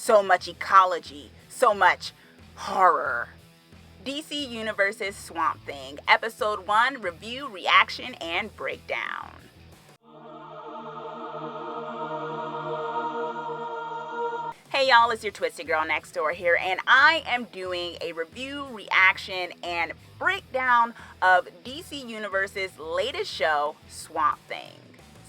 so much ecology, so much horror. DC Universe's Swamp Thing, Episode 1, Review, Reaction, and Breakdown. Hey y'all, it's your Twisted Girl Next Door here, and I am doing a review, reaction, and breakdown of DC Universe's latest show, Swamp Thing.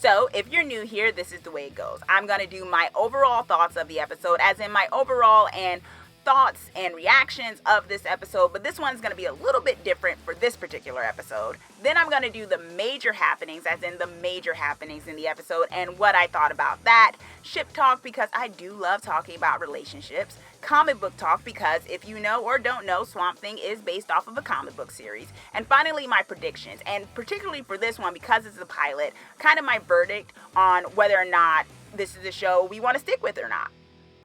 So, if you're new here, this is the way it goes. I'm going to do my overall thoughts of the episode, as in my overall and thoughts and reactions of this episode, but this one's going to be a little bit different for this particular episode. Then I'm going to do the major happenings, as in the major happenings in the episode and what I thought about that. Ship talk, because I do love talking about relationships. Comic book talk, because if you know or don't know, Swamp Thing is based off of a comic book series. And finally, my predictions, and particularly for this one, because it's a pilot, kind of my verdict on whether or not this is a show we want to stick with or not.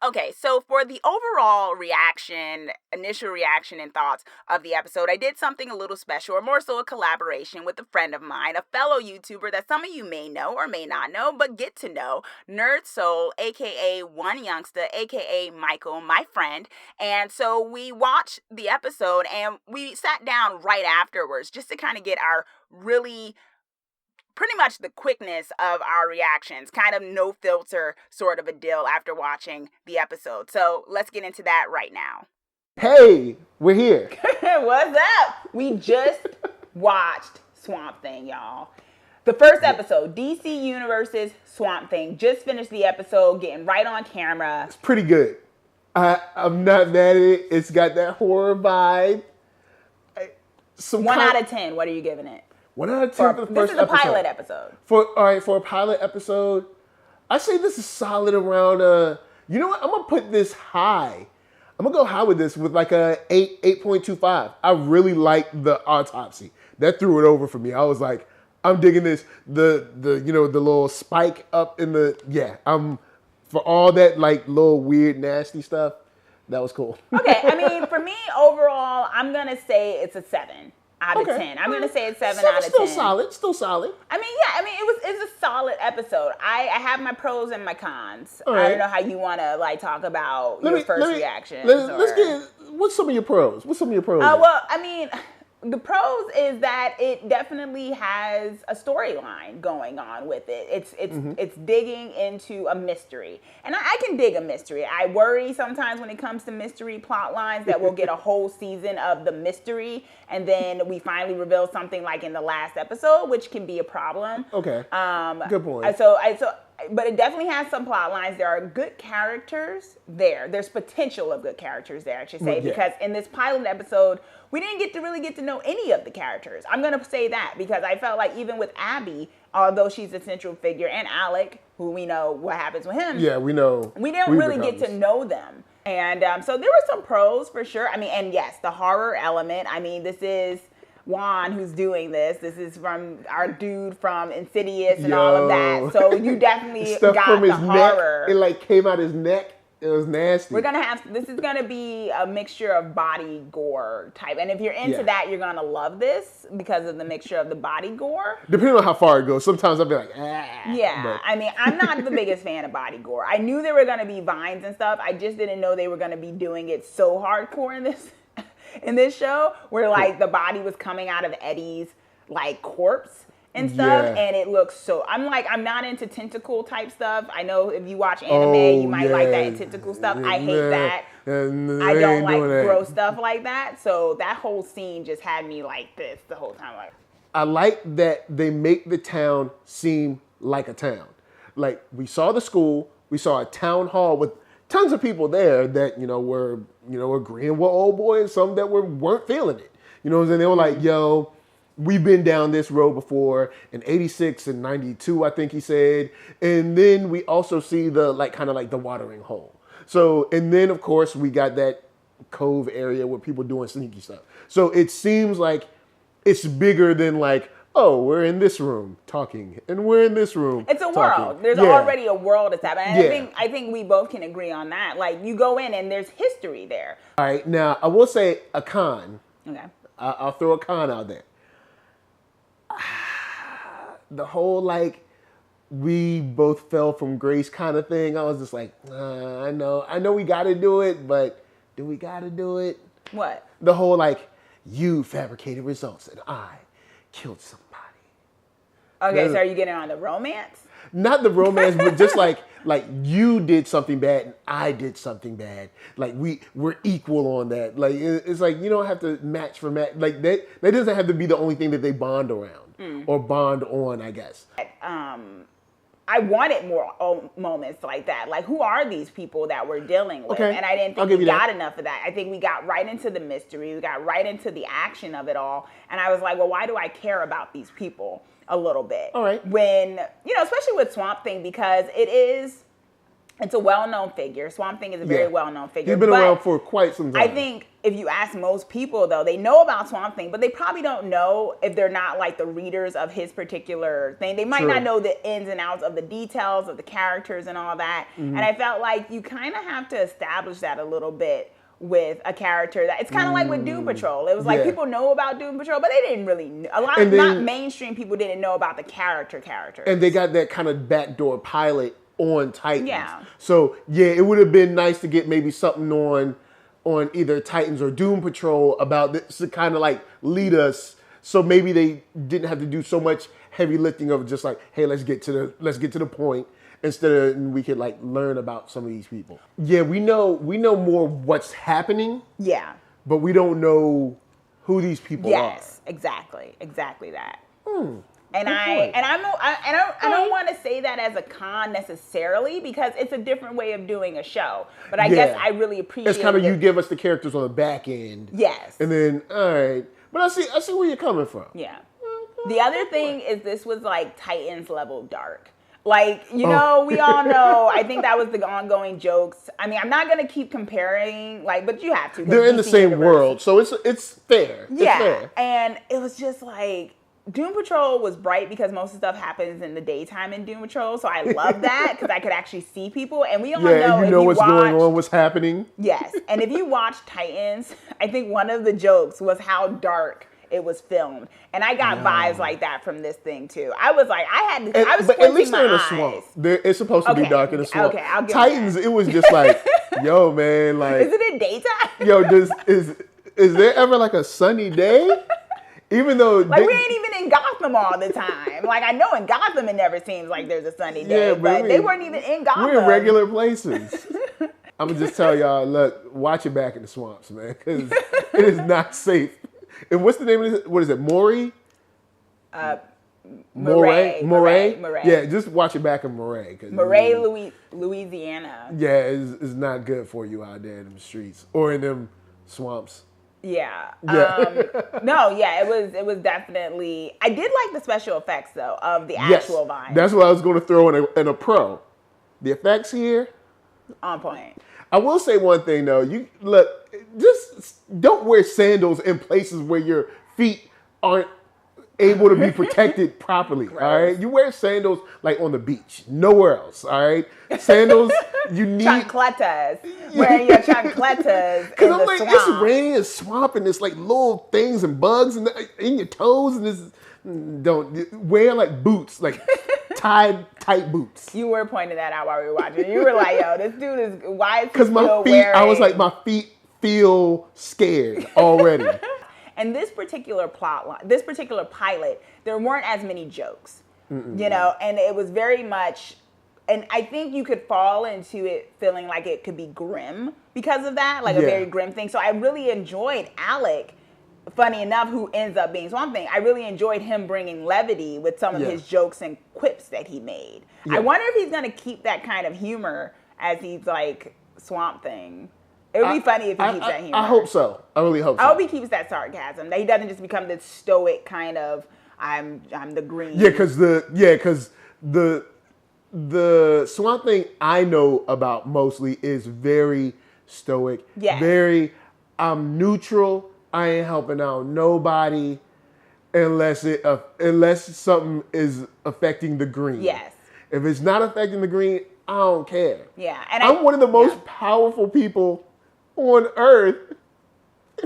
Okay, so for the overall reaction, initial reaction and thoughts of the episode, I did something a little special, or more so a collaboration with a friend of mine, a fellow YouTuber that some of you may know or may not know, but get to know, NerdSOUL, aka One Youngster, aka Michael, my friend. And so we watched the episode and we sat down right afterwards just to kind of get our pretty much the quickness of our reactions, kind of no filter sort of a deal after watching the episode. So let's get into that right now. Hey, we're here. What's up? We just watched Swamp Thing, y'all. The first episode, DC Universe's Swamp Thing. Just finished the episode, getting right on camera. It's pretty good. I'm not mad at it. It's got that horror vibe. 1 out of 10, what are you giving it? 1 out of 10 for the first episode. This is a pilot episode. For a pilot episode, I say this is solid around, you know what? I'm going to put this high. I'm going to go high with this with like a 8.25. I really like the autopsy. That threw it over for me. I was like, I'm digging this. The little spike up in for all that like little weird nasty stuff, that was cool. Okay, I mean, for me overall, I'm going to say it's a 7. Out of 10. I'm going to say it's 7 out of 10. Still solid. I mean, it's a solid episode. I have my pros and my cons. Right. I don't know how you want to like talk about your first reaction. Let's get, what's some of your pros? Well, I mean, the pros is that it definitely has a storyline going on with it. It's digging into a mystery. And I can dig a mystery. I worry sometimes when it comes to mystery plot lines that we'll get a whole season of the mystery and then we finally reveal something like in the last episode, which can be a problem. Okay. Good point. But it definitely has some plot lines. There are good characters there. There's potential of good characters there, I should say, because in this pilot episode, we didn't really get to know any of the characters. I'm going to say that because I felt like even with Abby, although she's a central figure, and Alec, who we know what happens with him. Yeah, we know. We didn't really get to know them. And so there were some pros for sure. I mean, and yes, the horror element. I mean, this is Juan who's doing this. This is from our dude from Insidious and all of that. So you definitely got from the his horror. Neck, it like came out his neck. It was nasty. This is gonna be a mixture of body gore type. And if you're into that, you're gonna love this because of the mixture of the body gore. Depending on how far it goes. Sometimes I'll be like, Yeah, but I mean, I'm not the biggest fan of body gore. I knew there were gonna be vines and stuff. I just didn't know they were gonna be doing it so hardcore in this show, where like the body was coming out of Eddie's like corpse and stuff, and it looks so. I'm not into tentacle type stuff. I know if you watch anime, you might like that tentacle stuff. I hate that. I don't like gross stuff like that. So that whole scene just had me like this the whole time. Like, I like that they make the town seem like a town. Like we saw the school, we saw a town hall with tons of people there that were agreeing with old boy, and some that weren't feeling it. You know what I'm saying? They were like, "Yo, we've been down this road before in '86 and '92, I think he said." And then we also see the kind of the watering hole. So, and then of course we got that cove area where people doing sneaky stuff. So it seems like it's bigger than like, oh, we're in this room talking, and we're in this room. It's a world. There's already a world established. And I think we both can agree on that. Like you go in and there's history there. All right, now I will say a con. Okay. I'll throw a con out there. The whole we both fell from grace kind of thing. I was just like, I know we got to do it, but do we got to do it? What? The whole like, you fabricated results and I killed somebody. Okay, so are you getting on the romance? Not the romance, but just like you did something bad and I did something bad. Like we're equal on that. Like it's like you don't have to match for match. Like that doesn't have to be the only thing that they bond around or bond on, I guess. I wanted more moments like that. Like, who are these people that we're dealing with? Okay. And I didn't think we got enough of that. I think we got right into the mystery. We got right into the action of it all. And I was like, well, why do I care about these people a little bit? All right. When, especially with Swamp Thing, because it's a well-known figure. Swamp Thing is a very well-known figure. He's been around for quite some time. I think if you ask most people, though, they know about Swamp Thing, but they probably don't know if they're not like the readers of his particular thing. They might not know the ins and outs of the details of the characters and all that. Mm-hmm. And I felt like you kind of have to establish that a little bit with a character that it's kind of like with Doom Patrol. It was like people know about Doom Patrol, but they didn't really know. Not mainstream people didn't know about the characters. And they got that kind of backdoor pilot on Titans. Yeah. So it would have been nice to get maybe something on either Titans or Doom Patrol about this to kind of like lead us. So maybe they didn't have to do so much heavy lifting of just like, hey, let's get to the point. Instead of we could like learn about some of these people. Yeah, we know more what's happening. Yeah. But we don't know who these people are. Yes, exactly that. And I don't want to say that as a con necessarily because it's a different way of doing a show. But I guess I really appreciate it's kind of you give us the characters on the back end. Yes. And then all right, but I see where you're coming from. Yeah. The other thing is this was like Titans level dark. Like, we all know, I think that was the ongoing jokes. I mean, I'm not going to keep comparing, but you have to. They're in the same world, so it's fair. Yeah, it's fair. And it was just like, Doom Patrol was bright because most of the stuff happens in the daytime in Doom Patrol, so I love that because I could actually see people, and we all know what's going on, what's happening. Yes, and if you watch Titans, I think one of the jokes was how dark it was filmed, and I got vibes like that from this thing too. I was like, I was but at least they're in a swamp. It's supposed to be dark in a swamp. Okay, I'll give Titans, it was just like, yo, man, like, is it in daytime? Yo, is there ever like a sunny day? Even though we ain't even in Gotham all the time. Like I know in Gotham it never seems like there's a sunny day, but they weren't even in Gotham. We're in regular places. I'm gonna just tell y'all, look, watch it back in the swamps, man, because it is not safe. And what's the name of this? What is it? Marais? Marais. Yeah, just watch it back in Marais. Marais, Louisiana. Yeah, it's not good for you out there in them streets or in them swamps. Yeah. It was definitely. I did like the special effects though of the actual vine. That's what I was going to throw in a pro. The effects here on point. I will say one thing though. You look, just don't wear sandals in places where your feet aren't able to be protected properly. All right, you wear sandals like on the beach, nowhere else. All right, sandals you need chancletas. Wearing your chancletas because I'm like it's raining and swamp and it's like little things and bugs and in your toes and this. Don't wear like boots, like tight boots. You were pointing that out while we were watching. You were like, "Yo, this dude is why is he because my feet." wearing... I was like, my feet feel scared already. And this particular pilot, there weren't as many jokes, and it was very much. And I think you could fall into it feeling like it could be grim because of that, like a very grim thing. So I really enjoyed Alec. Funny enough, who ends up being Swamp Thing. I really enjoyed him bringing levity with some of his jokes and quips that he made. Yeah. I wonder if he's going to keep that kind of humor as he's like Swamp Thing. It would be funny if he keeps that humor. I hope so. I really hope so. I hope he keeps that sarcasm. That he doesn't just become this stoic kind of I'm the green. Yeah, because the Swamp Thing I know about mostly is very stoic. Yeah. Very neutral. I ain't helping out nobody unless something is affecting the green. Yes. If it's not affecting the green, I don't care. Yeah. And I'm one of the most powerful people on earth,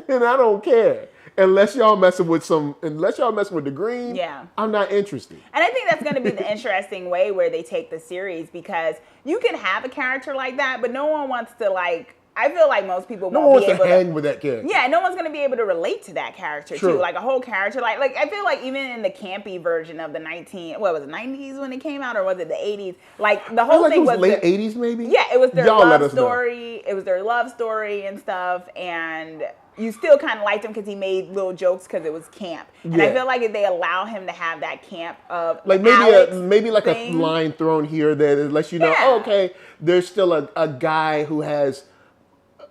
and I don't care. Unless y'all messing with the green, Yeah. I'm not interested. And I think that's going to be the interesting way where they take the series, because you can have a character like that, but no one wants to, like, I feel like most people No won't one be wants able to hang with that character. Yeah, no one's going to be able to relate to that character True. too. Like a whole character, like I feel like even in the campy version of the 90s when it came out, or was it the 80s? Like the whole thing was late 80s maybe? Yeah, it was their Y'all let love us know. story. It was their love story and stuff, and you still kind of liked him because he made little jokes because it was camp. And I feel like if they allow him to have that camp of like maybe like a line thrown here that lets you know, oh, okay, there's still a guy who has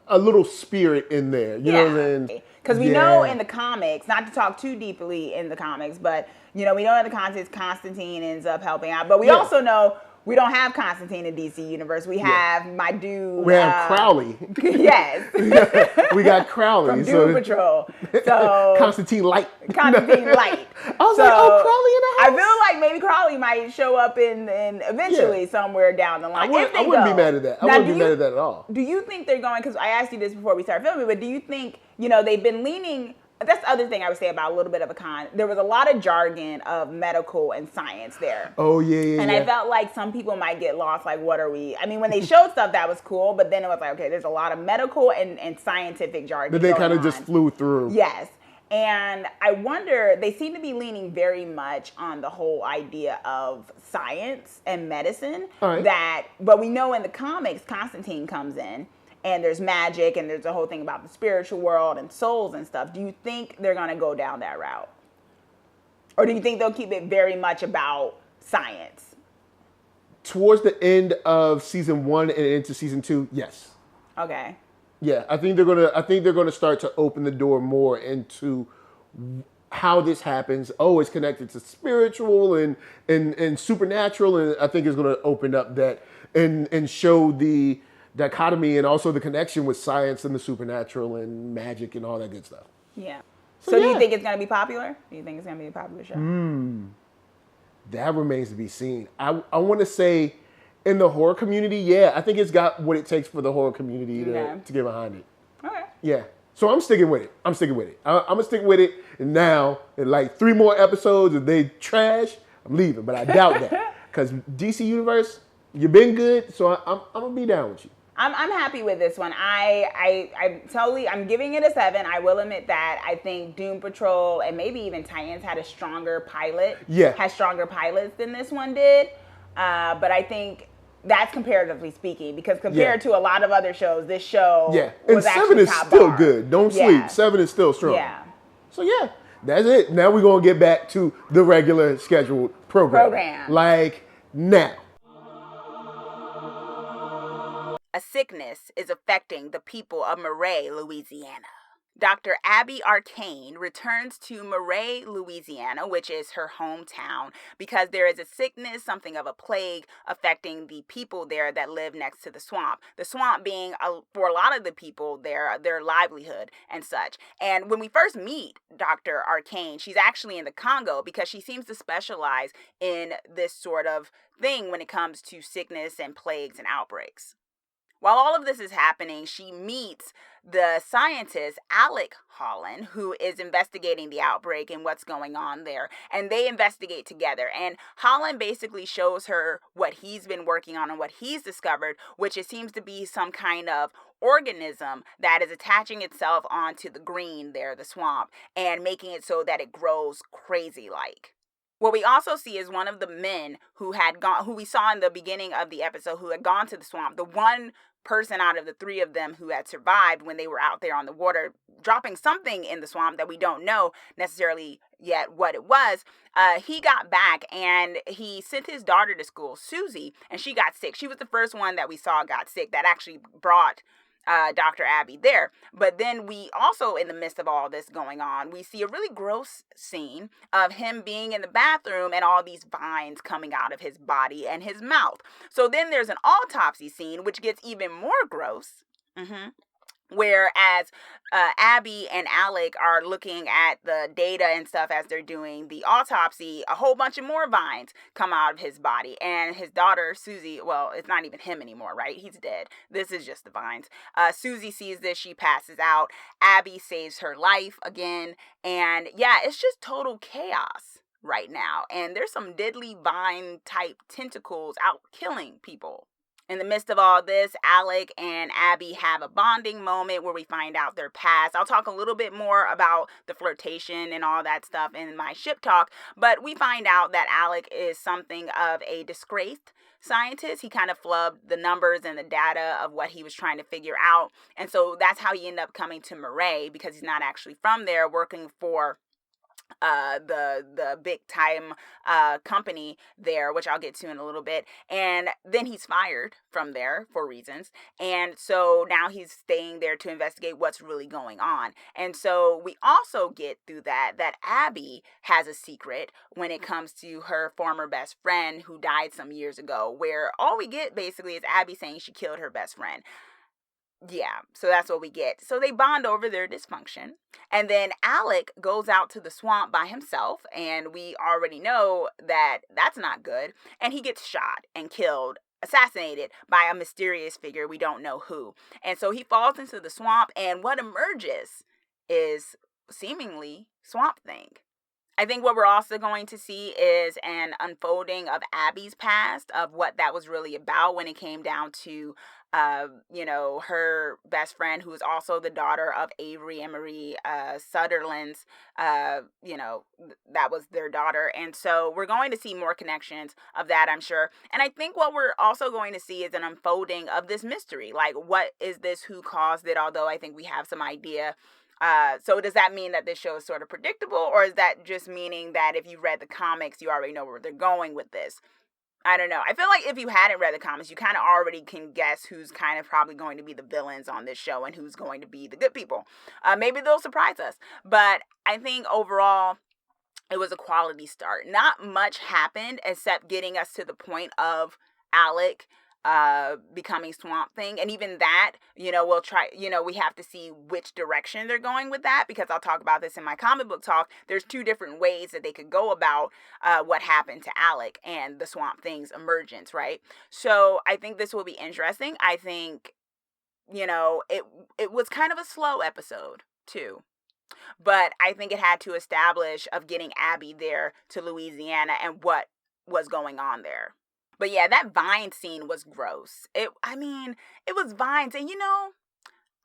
a little spirit in there. You know what I mean? Because we know in the comics, not to talk too deeply in the comics, but we know in the comics Constantine ends up helping out. But we also know we don't have Constantine in DC Universe. We have my dude. We have Crowley. Yes. we got Crowley. From Doom Patrol. So Constantine Light. Constantine Light. I was like, oh, Crowley in the house? I feel like maybe Crowley might show up in eventually somewhere down the line. I wouldn't be mad at that. I wouldn't be mad at that at all. Do you think they're going, because I asked you this before we started filming, but do you think, they've been leaning, that's the other thing I would say about a little bit of a con. There was a lot of jargon of medical and science there. Oh, yeah. And I felt like some people might get lost, like, what are we? I mean, when they showed stuff, that was cool, but then it was like, okay, there's a lot of medical and scientific jargon that they kind of just flew through. Yes. And I wonder, they seem to be leaning very much on the whole idea of science and medicine. But we know in the comics, Constantine comes in, and there's magic, and there's a whole thing about the spiritual world and souls and stuff. Do you think they're going to go down that route? Or do you think they'll keep it very much about science? Towards the end of season 1 and into season 2, yes. Okay. Yeah, I think they're gonna start to open the door more into how this happens. Oh, it's connected to spiritual and supernatural, and I think it's gonna open up that and show the dichotomy and also the connection with science and the supernatural and magic and all that good stuff. Yeah. So do you think it's gonna be popular? Do you think it's gonna be a popular show? That remains to be seen. I want to say, in the horror community, yeah, I think it's got what it takes for the horror community to get behind it. Okay. Yeah. So I'm sticking with it. I'm gonna stick with it. And now, in like 3 more episodes, if they trash, I'm leaving. But I doubt that, because DC Universe, you've been good, so I'm gonna be down with you. I'm happy with this one. I'm giving it a 7. I will admit that I think Doom Patrol and maybe even Titans had a stronger pilot. Yeah. Had stronger pilots than this one did. But I think that's comparatively speaking, because compared to a lot of other shows, this show was and 7 actually is top still bar. good. Don't sleep. 7 is still strong. Yeah. So yeah, that's it. Now we're gonna get back to the regular scheduled program. Like now. A sickness is affecting the people of Marais, Louisiana. Dr. Abby Arcane returns to Marais, Louisiana, which is her hometown, because there is a sickness, something of a plague, affecting the people there that live next to the swamp. The swamp being, for a lot of the people there, their livelihood and such. And when we first meet Dr. Arcane, she's actually in the Congo, because she seems to specialize in this sort of thing when it comes to sickness and plagues and outbreaks. While all of this is happening, she meets the scientist, Alec Holland, who is investigating the outbreak and what's going on there. And they investigate together. And Holland basically shows her what he's been working on and what he's discovered, which it seems to be some kind of organism that is attaching itself onto the green there, the swamp, and making it so that it grows crazy-like. What we also see is one of the men who we saw in the beginning of the episode, who had gone to the swamp, the one person out of the 3 of them who had survived when they were out there on the water, dropping something in the swamp that we don't know necessarily yet what it was. He got back and he sent his daughter to school, Susie, and she got sick. She was the first one that we saw got sick that actually brought Dr. Abby there. But then we also, in the midst of all this going on, we see a really gross scene of him being in the bathroom and all these vines coming out of his body and his mouth. So then there's an autopsy scene, which gets even more gross. Whereas Abby and Alec are looking at the data and stuff as they're doing the autopsy, a whole bunch of more vines come out of his body. And his daughter, Susie, well, it's not even him anymore, right? He's dead. This is just the vines. Susie sees this. She passes out. Abby saves her life again. And yeah, it's just total chaos right now. And there's some deadly vine type tentacles out killing people. In the midst of all this, Alec and Abby have a bonding moment where we find out their past. I'll talk a little bit more about the flirtation and all that stuff in my ship talk, but we find out that Alec is something of a disgraced scientist. He kind of flubbed the numbers and the data of what he was trying to figure out. And so that's how he ended up coming to Marais, because he's not actually from there, working for the big time company there, which I'll get to in a little bit. And then he's fired from there for reasons. And so now he's staying there to investigate what's really going on. And so we also get through that Abby has a secret when it comes to her former best friend who died some years ago, where all we get basically is Abby saying she killed her best friend. Yeah, so that's what we get. So they bond over their dysfunction. And then Alec goes out to the swamp by himself. And we already know that that's not good. And he gets shot and killed, assassinated by a mysterious figure. We don't know who. And so he falls into the swamp. And what emerges is seemingly Swamp Thing. I think what we're also going to see is an unfolding of Abby's past, of what that was really about when it came down to, her best friend, who is also the daughter of Avery and Marie Sutherland's, that was their daughter. And so we're going to see more connections of that, I'm sure. And I think what we're also going to see is an unfolding of this mystery. Like, what is this? Who caused it? Although I think we have some idea. So does that mean that this show is sort of predictable, or is that just meaning that if you read the comics, you already know where they're going with this? I don't know. I feel like if you hadn't read the comics, you kind of already can guess who's kind of probably going to be the villains on this show and who's going to be the good people. Maybe they'll surprise us. But I think overall, it was a quality start. Not much happened except getting us to the point of Alec becoming Swamp Thing. And even that, we'll try, we have to see which direction they're going with that, because I'll talk about this in my comic book talk. There's two different ways that they could go about what happened to Alec and the Swamp Thing's emergence, right? So I think this will be interesting. I think, it was kind of a slow episode too. But I think it had to establish of getting Abby there to Louisiana and what was going on there. But yeah, that vine scene was gross. It was vines. And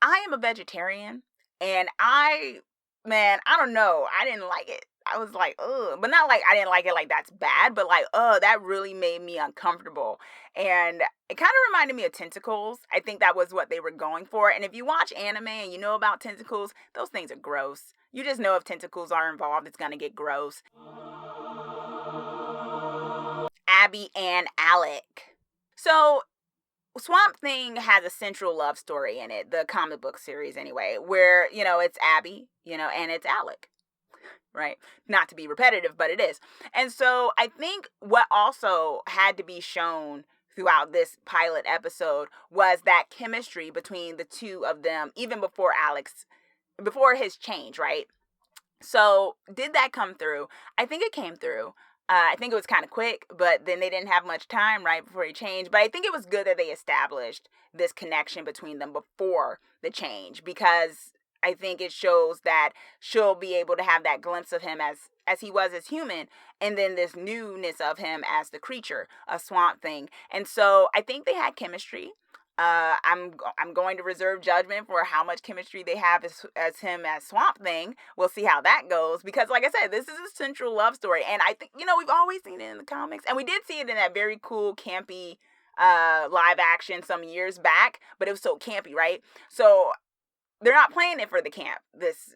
I am a vegetarian, and I don't know. I didn't like it. I was like, ugh. But not like I didn't like it like that's bad, but like, that really made me uncomfortable. And it kind of reminded me of tentacles. I think that was what they were going for. And if you watch anime and you know about tentacles, those things are gross. You just know if tentacles are involved, it's going to get gross. Abby and Alec. So Swamp Thing has a central love story in it, the comic book series anyway, where, it's Abby, and it's Alec, right? Not to be repetitive, but it is. And so I think what also had to be shown throughout this pilot episode was that chemistry between the two of them, even before his change, right? So did that come through? I think it came through. I think it was kind of quick, but then they didn't have much time right before he changed. But I think it was good that they established this connection between them before the change, because I think it shows that she'll be able to have that glimpse of him as he was as human, and then this newness of him as the creature, a Swamp Thing. And so I think they had chemistry. I'm going to reserve judgment for how much chemistry they have as him as Swamp Thing. We'll see how that goes, because like I said, this is a central love story, and I think we've always seen it in the comics, and we did see it in that very cool campy live action some years back, but it was so campy, right? So they're not playing it for the camp this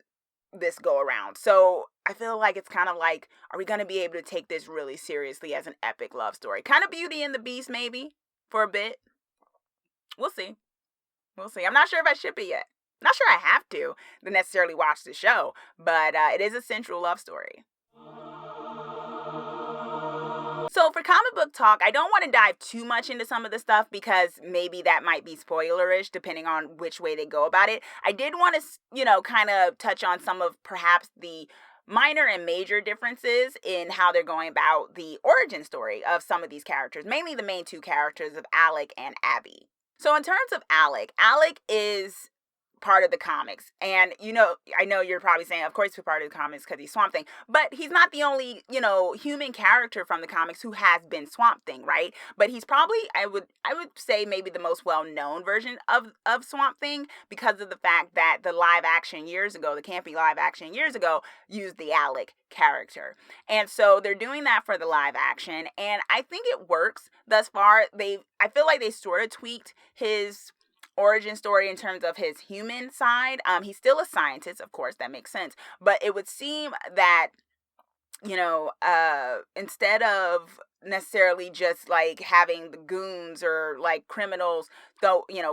go around. So I feel like it's kind of like, are we going to be able to take this really seriously as an epic love story? Kind of Beauty and the Beast maybe for a bit. We'll see. I'm not sure if I ship it yet. I'm not sure I have to necessarily watch the show, but it is a central love story. So for comic book talk, I don't want to dive too much into some of the stuff because maybe that might be spoilerish depending on which way they go about it. I did want to, kind of touch on some of perhaps the minor and major differences in how they're going about the origin story of some of these characters, mainly the main two characters of Alec and Abby. So in terms of Alec, Alec is part of the comics. And, I know you're probably saying, of course, he's part of the comics because he's Swamp Thing. But he's not the only, human character from the comics who has been Swamp Thing, right? But he's probably, I would say, maybe the most well-known version of Swamp Thing because of the fact that the live action years ago, the campy live action years ago, used the Alec character. And so they're doing that for the live action. And I think it works thus far. I feel like they sort of tweaked his origin story in terms of his human side. He's still a scientist, of course, that makes sense. But it would seem that, instead of necessarily just like having the goons or like criminals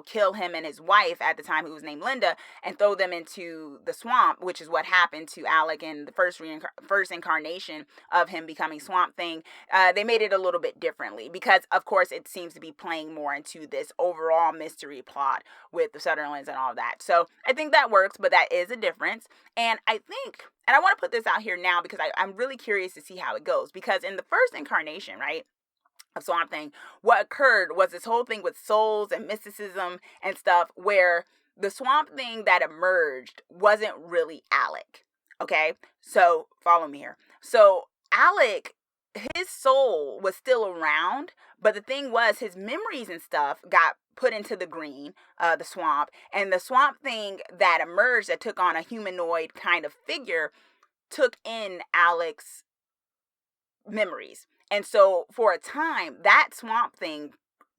kill him and his wife at the time, who was named Linda, and throw them into the swamp, which is what happened to Alec in the first incarnation of him becoming Swamp Thing. They made it a little bit differently because, of course, it seems to be playing more into this overall mystery plot with the Sutherlands and all of that. So I think that works, but that is a difference. And I want to put this out here now because I'm really curious to see how it goes. Because in the first incarnation, right, of Swamp Thing, what occurred was this whole thing with souls and mysticism and stuff where the Swamp Thing that emerged wasn't really Alec. Okay? So follow me here. So Alec, his soul was still around, but the thing was his memories and stuff got put into the green, the swamp, and the Swamp Thing that emerged, that took on a humanoid kind of figure, took in Alec's memories. And so for a time, that Swamp Thing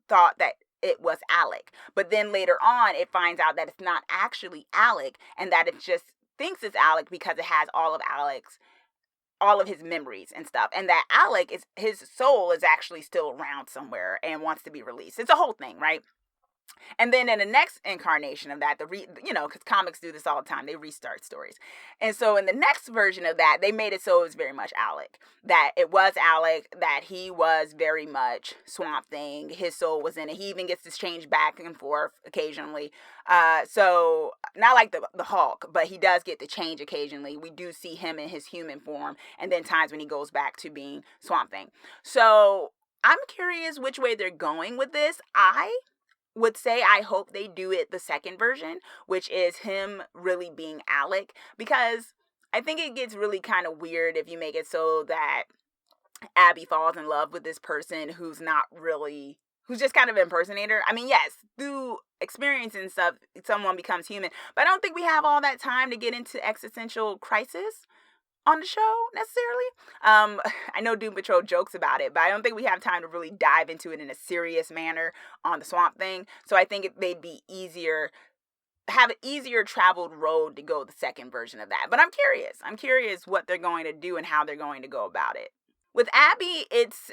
thought that it was Alec. But then later on, it finds out that it's not actually Alec, and that it just thinks it's Alec because it has all of his memories and stuff. And that Alec, his soul is actually still around somewhere and wants to be released. It's a whole thing, right? And then in the next incarnation of that, because comics do this all the time, they restart stories. And so in the next version of that, they made it so it was very much Alec. That it was Alec, that he was very much Swamp Thing. His soul was in it. He even gets to change back and forth occasionally. So not like the Hulk, but he does get to change occasionally. We do see him in his human form, and then times when he goes back to being Swamp Thing. So I'm curious which way they're going with this. I would say I hope they do it the second version, which is him really being Alec, because I think it gets really kind of weird if you make it so that Abby falls in love with this person who's just kind of an impersonator. I mean, yes, through experience and stuff, someone becomes human, but I don't think we have all that time to get into existential crisis on the show necessarily. I know Doom Patrol jokes about it, but I don't think we have time to really dive into it in a serious manner on the Swamp Thing. So I think they'd be have an easier traveled road to go the second version of that. But I'm curious what they're going to do and how they're going to go about it. With Abby, it's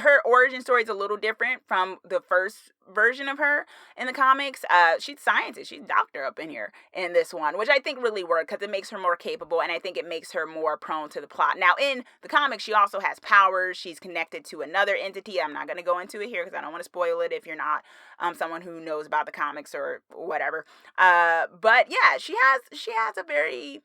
her origin story is a little different from the first version of her in the comics. She's scientist, she's doctor up in here in this one, which I think really worked because it makes her more capable, and I think it makes her more prone to the plot. Now, in the comics, she also has powers. She's connected to another entity. I'm not going to go into it here because I don't want to spoil it if you're not someone who knows about the comics or whatever. But yeah, she has a very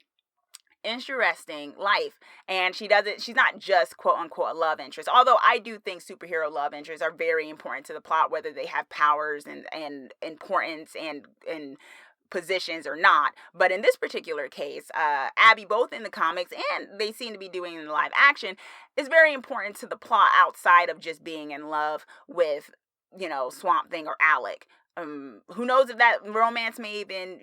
interesting life, and she's not just quote unquote a love interest, although I do think superhero love interests are very important to the plot, whether they have powers and importance and positions or not. But in this particular case, Abby, both in the comics and they seem to be doing in the live action, is very important to the plot outside of just being in love with Swamp Thing or Alec. Who knows if that romance may even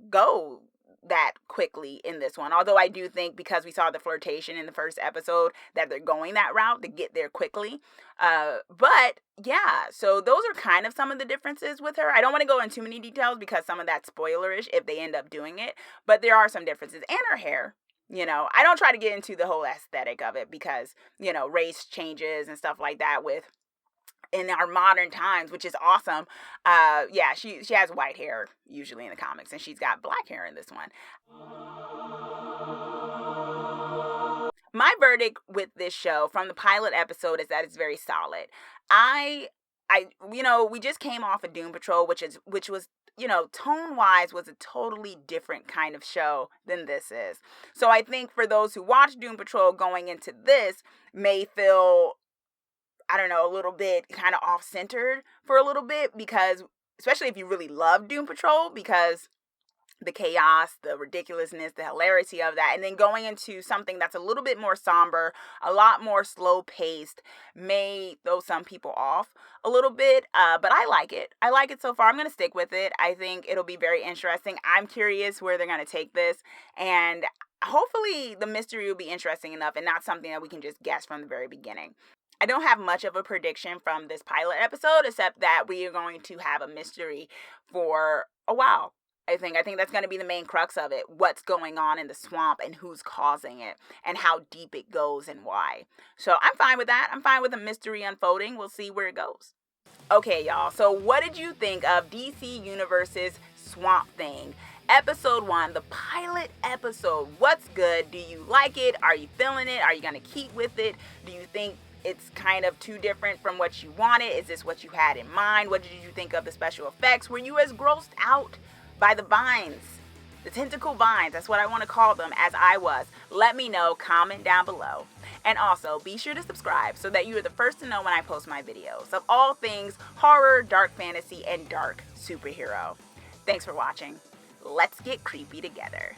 go that quickly in this one. Although I do think, because we saw the flirtation in the first episode, that they're going that route to get there quickly. But yeah, so those are kind of some of the differences with her. I don't want to go into too many details because some of that's spoilerish if they end up doing it, but there are some differences. And her hair. I don't try to get into the whole aesthetic of it because, race changes and stuff like that in our modern times, which is awesome. Yeah, she has white hair usually in the comics, and she's got black hair in this one. My verdict with this show from the pilot episode is that it's very solid. We just came off of Doom Patrol, which was, tone-wise was a totally different kind of show than this is. So I think for those who watch Doom Patrol going into this may feel, I don't know, a little bit kind of off-centered for a little bit, because, especially if you really love Doom Patrol, because the chaos, the ridiculousness, the hilarity of that, and then going into something that's a little bit more somber, a lot more slow-paced, may throw some people off a little bit, but I like it. I like it so far. I'm going to stick with it. I think it'll be very interesting. I'm curious where they're going to take this, and hopefully the mystery will be interesting enough and not something that we can just guess from the very beginning. I don't have much of a prediction from this pilot episode, except that we are going to have a mystery for a while. I think that's going to be the main crux of it. What's going on in the swamp and who's causing it and how deep it goes and why. So I'm fine with that. I'm fine with the mystery unfolding. We'll see where it goes. Okay, y'all. So what did you think of DC Universe's Swamp Thing? Episode 1, the pilot episode. What's good? Do you like it? Are you feeling it? Are you going to keep with it? Do you think it's kind of too different from what you wanted? Is this what you had in mind? What did you think of the special effects? Were you as grossed out by the vines, the tentacle vines, that's what I want to call them, as I was? Let me know, comment down below. And also, be sure to subscribe so that you are the first to know when I post my videos of all things horror, dark fantasy, and dark superhero. Thanks for watching. Let's get creepy together.